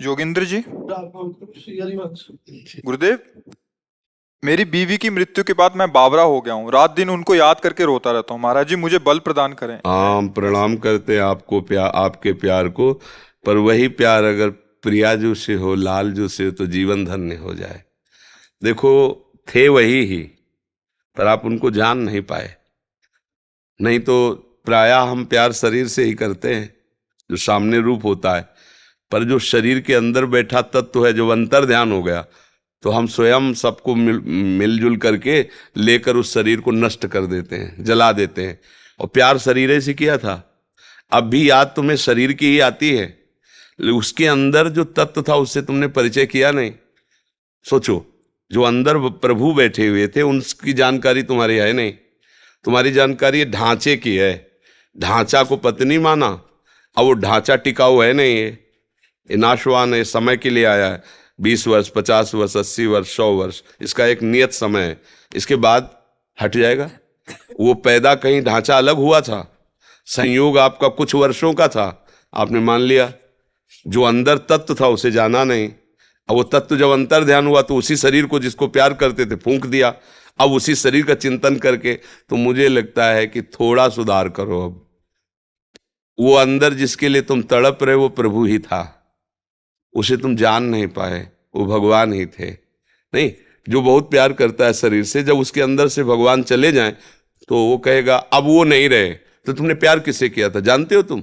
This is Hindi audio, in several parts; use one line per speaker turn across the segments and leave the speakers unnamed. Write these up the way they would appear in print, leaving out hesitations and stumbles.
जोगिंदर जी। गुरुदेव, मेरी बीवी की मृत्यु के बाद मैं बावरा हो गया हूँ। रात दिन उनको याद करके रोता रहता हूँ। महाराज जी, मुझे बल प्रदान करें।
हम प्रणाम करते हैं आपको, प्यार, आपके प्यार को। पर वही प्यार अगर प्रियाजू से हो, लालजू से हो, तो जीवन धन्य हो जाए। देखो, थे वही ही, पर आप उनको जान नहीं पाए। नहीं तो प्रायः हम प्यार शरीर से ही करते हैं, जो सामने रूप होता है। पर जो शरीर के अंदर बैठा तत्व है, जो अंतर ध्यान हो गया, तो हम स्वयं सबको मिलजुल करके लेकर उस शरीर को नष्ट कर देते हैं, जला देते हैं। और प्यार शरीर से किया था। अब भी याद तुम्हें शरीर की ही आती है, उसके अंदर जो तत्व था उससे तुमने परिचय किया नहीं। सोचो, जो अंदर प्रभु बैठे हुए थे उनकी जानकारी तुम्हारी है नहीं। तुम्हारी जानकारी ढांचे की है। ढांचा को पत्नी माना, अब वो ढांचा टिकाऊ है नहीं। ये नाशवान है, समय के लिए आया है। 20 वर्ष, 50 वर्ष, 80 वर्ष, 100 वर्ष, इसका एक नियत समय है। इसके बाद हट जाएगा। वो पैदा कहीं ढांचा अलग हुआ था, संयोग आपका कुछ वर्षों का था, आपने मान लिया। जो अंदर तत्व था उसे जाना नहीं। अब वो तत्व जब अंतर ध्यान हुआ तो उसी शरीर को जिसको प्यार करते थे फूंक दिया। अब उसी शरीर का चिंतन करके तो मुझे लगता है कि थोड़ा सुधार करो। अब वो अंदर जिसके लिए तुम तड़प रहे वो प्रभु ही था, उसे तुम जान नहीं पाए, वो भगवान ही थे। नहीं, जो बहुत प्यार करता है शरीर से, जब उसके अंदर से भगवान चले जाएं तो वो कहेगा अब वो नहीं रहे। तो तुमने प्यार किससे किया था जानते हो तुम?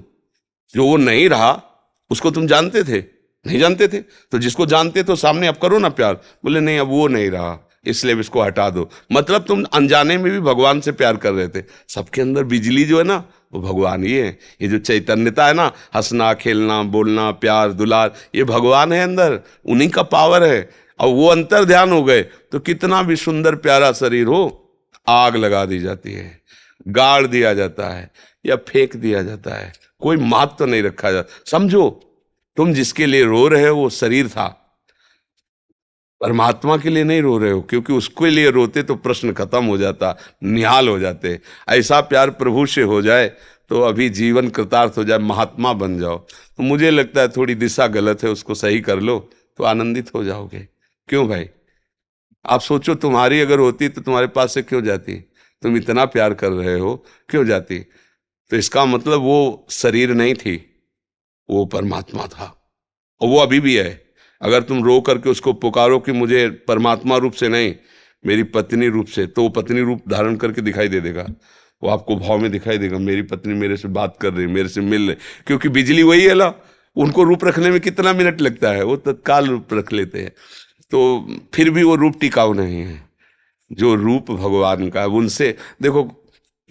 जो वो नहीं रहा उसको तुम जानते थे? नहीं जानते थे। तो जिसको जानते तो सामने अब करो ना प्यार। बोले नहीं, अब वो नहीं रहा, इसलिए इसको हटा दो। मतलब तुम अनजाने में भी भगवान से प्यार कर रहे थे। सबके अंदर बिजली जो है ना, वो भगवान ही है। ये जो चैतन्यता है ना, हंसना, खेलना, बोलना, प्यार, दुलार, ये भगवान है अंदर, उन्हीं का पावर है। और वो अंतर ध्यान हो गए तो कितना भी सुंदर प्यारा शरीर हो, आग लगा दी जाती है, गाड़ दिया जाता है या फेंक दिया जाता है। कोई महत्व तो नहीं रखा जाता। समझो, तुम जिसके लिए रो रहे हो वो शरीर था, परमात्मा के लिए नहीं रो रहे हो। क्योंकि उसके लिए रोते तो प्रश्न खत्म हो जाता, निहाल हो जाते। ऐसा प्यार प्रभु से हो जाए तो अभी जीवन कृतार्थ हो जाए, महात्मा बन जाओ। तो मुझे लगता है थोड़ी दिशा गलत है, उसको सही कर लो तो आनंदित हो जाओगे। क्यों भाई? आप सोचो, तुम्हारी अगर होती तो तुम्हारे पास से क्यों जाती? तुम इतना प्यार कर रहे हो, क्यों जाती? तो इसका मतलब वो शरीर नहीं थी, वो परमात्मा था। और वो अभी भी है। अगर तुम रो करके उसको पुकारो कि मुझे परमात्मा रूप से नहीं, मेरी पत्नी रूप से, तो वो पत्नी रूप धारण करके दिखाई दे देगा। वो आपको भाव में दिखाई देगा, मेरी पत्नी मेरे से बात कर रही, मेरे से मिल रही। क्योंकि बिजली वही है ना, उनको रूप रखने में कितना मिनट लगता है, वो तत्काल रूप रख लेते हैं। तो फिर भी वो रूप टिकाऊ नहीं है। जो रूप भगवान का है उनसे देखो,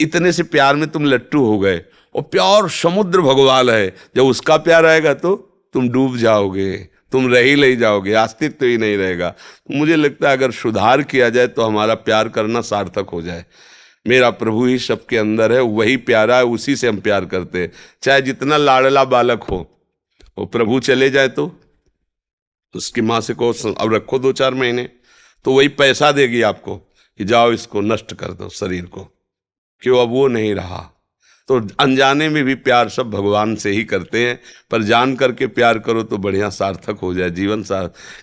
इतने से प्यार में तुम लट्टू हो गए। और प्यार समुद्र भगवान है, जब उसका प्यार आएगा तो तुम डूब जाओगे, तुम रह ही नहीं जाओगे, अस्तित्व तो ही नहीं रहेगा। मुझे लगता है अगर सुधार किया जाए तो हमारा प्यार करना सार्थक हो जाए। मेरा प्रभु ही सबके अंदर है, वही प्यारा है, उसी से हम प्यार करते हैं। चाहे जितना लाडला बालक हो, वो प्रभु चले जाए तो उसकी माँ से कहो अब रखो 2-4 महीने, तो वही पैसा देगी आपको कि जाओ इसको नष्ट कर दो शरीर को। क्यों? अब वो नहीं रहा। तो अनजाने में भी प्यार सब भगवान से ही करते हैं, पर जान करके प्यार करो तो बढ़िया सार्थक हो जाए जीवन।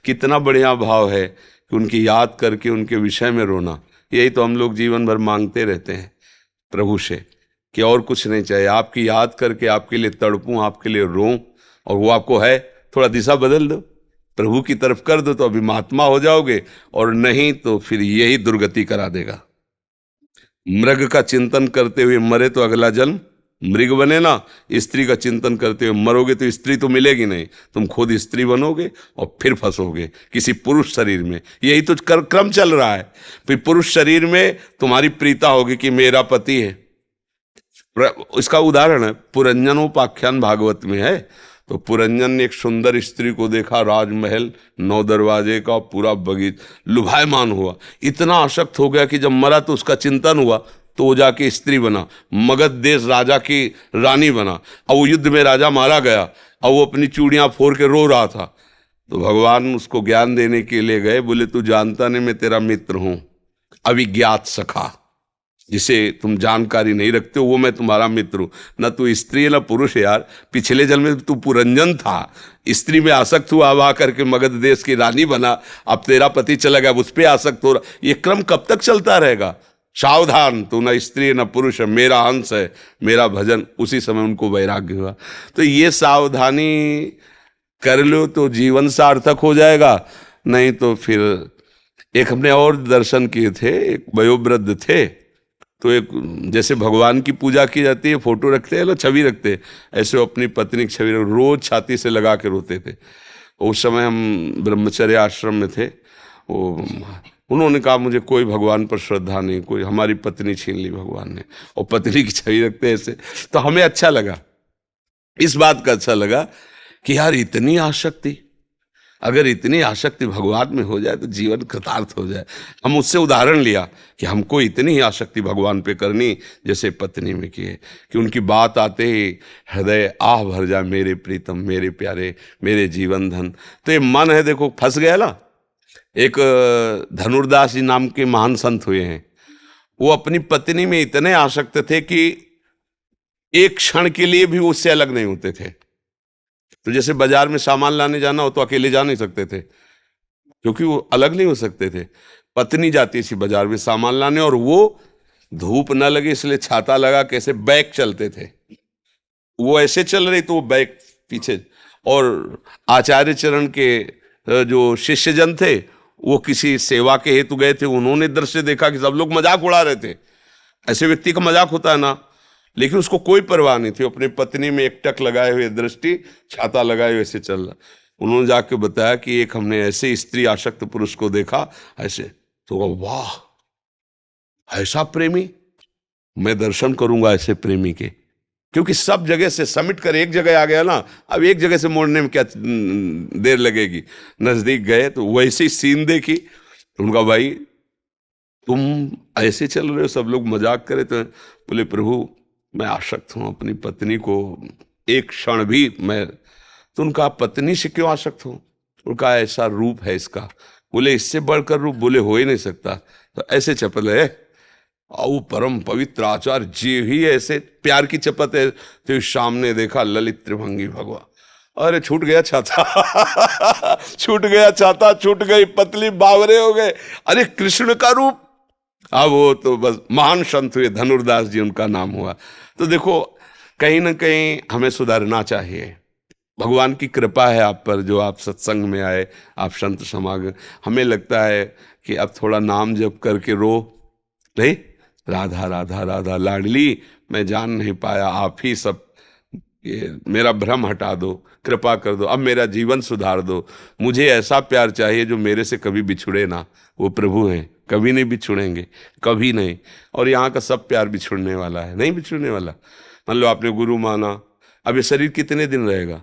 कितना बढ़िया भाव है कि उनकी याद करके उनके विषय में रोना। यही तो हम लोग जीवन भर मांगते रहते हैं प्रभु से, कि और कुछ नहीं चाहिए, आपकी याद करके आपके लिए तड़पूं, आपके लिए रोऊं। और वो आपको है, थोड़ा दिशा बदल दो, प्रभु की तरफ कर दो, तो अभी महात्मा हो जाओगे। और नहीं तो फिर यही दुर्गति करा देगा। मृग का चिंतन करते हुए मरे तो अगला जन्म मृग बने ना, स्त्री का चिंतन करते हुए मरोगे तो स्त्री तो मिलेगी नहीं, तुम खुद स्त्री बनोगे और फिर फंसोगे किसी पुरुष शरीर में। यही तो क्रम चल रहा है। फिर पुरुष शरीर में तुम्हारी प्रीता होगी कि मेरा पति है। इसका उदाहरण है पुरंजनोपाख्यान भागवत में है। तो पुरंजन ने एक सुंदर स्त्री को देखा, राजमहल 9 दरवाजे का, पूरा बगीचा, लुभायमान हुआ, इतना आसक्त हो गया कि जब मरा तो उसका चिंतन हुआ, तो वो जाके स्त्री बना, मगध देश राजा की रानी बना। और वो युद्ध में राजा मारा गया और वो अपनी चूड़ियां फोड़ के रो रहा था। तो भगवान उसको ज्ञान देने के लिए गए, बोले तू जानता नहीं मैं तेरा मित्र हूं, अविज्ञात सखा। जिसे तुम जानकारी नहीं रखते हो वो मैं तुम्हारा मित्र हूं। न तू स्त्री है न पुरुष है यार, पिछले जन्म में तू पुरंजन था, स्त्री में आसक्त हुआ, अब आकर के मगध देश की रानी बना, अब तेरा पति चला गया, उस पर आसक्त हो रहा। ये क्रम कब तक चलता रहेगा? सावधान, तू न स्त्री है न पुरुष है, मेरा अंश है, मेरा भजन। उसी समय उनको वैराग्य हुआ। तो ये सावधानी कर लो तो जीवन सार्थक हो जाएगा, नहीं तो फिर। एक हमने और दर्शन किए थे, एक वयोवृद्ध थे, तो एक जैसे भगवान की पूजा की जाती है, फोटो रखते हैं लोग, छवि रखते हैं, ऐसे वो अपनी पत्नी की छवि रोज छाती से लगा के रोते थे। उस समय हम ब्रह्मचर्य आश्रम में थे। वो उन्होंने कहा मुझे कोई भगवान पर श्रद्धा नहीं, कोई, हमारी पत्नी छीन ली भगवान ने, और पत्नी की छवि रखते हैं ऐसे। तो हमें अच्छा लगा, इस बात का अच्छा लगा कि यार इतनी आसक्ति, अगर इतनी आसक्ति भगवान में हो जाए तो जीवन कृतार्थ हो जाए। हम उससे उदाहरण लिया कि हमको इतनी ही आसक्ति भगवान पे करनी जैसे पत्नी में की है, कि उनकी बात आते ही हृदय आह भर जाए, मेरे प्रीतम, मेरे प्यारे, मेरे जीवन धन। तो ये मन है, देखो फंस गया ना। एक धनुर्दास जी नाम के महान संत हुए हैं, वो अपनी पत्नी में इतने आसक्त थे कि एक क्षण के लिए भी उससे अलग नहीं होते थे। तो जैसे बाजार में सामान लाने जाना हो तो अकेले जा नहीं सकते थे, क्योंकि वो अलग नहीं हो सकते थे। पत्नी जाती थी बाजार में सामान लाने, और वो धूप न लगे इसलिए छाता लगा कैसे बैक चलते थे। वो ऐसे चल रही तो वो बैक पीछे। और आचार्य चरण के जो शिष्यजन थे वो किसी सेवा के हेतु गए थे, उन्होंने दृश्य देखा कि सब लोग मजाक उड़ा रहे थे। ऐसे व्यक्ति का मजाक होता है ना, लेकिन उसको कोई परवाह नहीं थी, अपनी पत्नी में एक टक लगाए हुए दृष्टि, छाता लगाए हुए ऐसे चल रहा। उन्होंने जाके बताया कि एक हमने ऐसे स्त्री आसक्त पुरुष को देखा ऐसे। तो वाह, ऐसा प्रेमी, मैं दर्शन करूंगा ऐसे प्रेमी के। क्योंकि सब जगह से समिट कर एक जगह आ गया ना, अब एक जगह से मोड़ने में क्या देर लगेगी। नजदीक गए तो वैसी सीन देखी, तो उनका भाई तुम ऐसे चल रहे हो, सब लोग मजाक करे। तो बोले प्रभु मैं आसक्त हूं अपनी पत्नी को, एक क्षण भी मैं। तो उनका पत्नी से क्यों आसक्त हो? उनका ऐसा रूप है इसका। बोले इससे बढ़कर रूप बोले हो ही नहीं सकता। तो ऐसे चपल है, आओ परम पवित्र आचार्य जी ही ऐसे प्यार की चपत है। तो सामने देखा ललित त्रिभंगी भगवान, अरे छूट गया छाता छूट गया छाता, छूट गई पतली, बावरे हो गए। अरे कृष्ण का रूप। अब वो तो बस महान संत हुए, धनुर्दास जी उनका नाम हुआ। तो देखो कहीं ना कहीं हमें सुधरना चाहिए। भगवान की कृपा है आप पर, जो आप सत्संग में आए, आप संत समागम। हमें लगता है कि अब थोड़ा नाम जप करके रो नहीं, राधा राधा राधा लाडली, मैं जान नहीं पाया, आप ही सब, ये मेरा भ्रम हटा दो, कृपा कर दो, अब मेरा जीवन सुधार दो। मुझे ऐसा प्यार चाहिए जो मेरे से कभी बिछुड़े ना। वो प्रभु हैं, कभी नहीं बिछुड़ेंगे, कभी नहीं। और यहाँ का सब प्यार बिछुड़ने वाला है, नहीं बिछुड़ने वाला। मान लो आपने गुरु माना, अब ये शरीर कितने दिन रहेगा?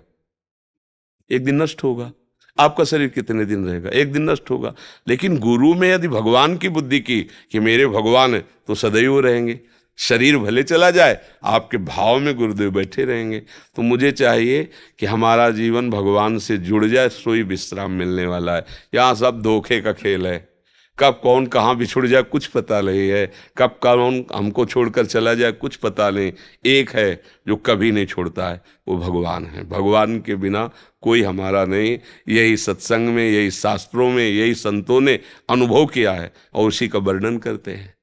एक दिन नष्ट होगा। आपका शरीर कितने दिन रहेगा? एक दिन नष्ट होगा। लेकिन गुरु में यदि भगवान की बुद्धि की कि मेरे भगवान है, तो सदैव रहेंगे। शरीर भले चला जाए, आपके भाव में गुरुदेव बैठे रहेंगे। तो मुझे चाहिए कि हमारा जीवन भगवान से जुड़ जाए, सोई विश्राम मिलने वाला है। यहाँ सब धोखे का खेल है, कब कौन कहाँ बिछुड़ जाए कुछ पता नहीं है, कब कौन हमको छोड़कर चला जाए कुछ पता नहीं। एक है जो कभी नहीं छोड़ता है, वो भगवान है। भगवान के बिना कोई हमारा नहीं। यही सत्संग में, यही शास्त्रों में, यही संतों ने अनुभव किया है और उसी का वर्णन करते हैं।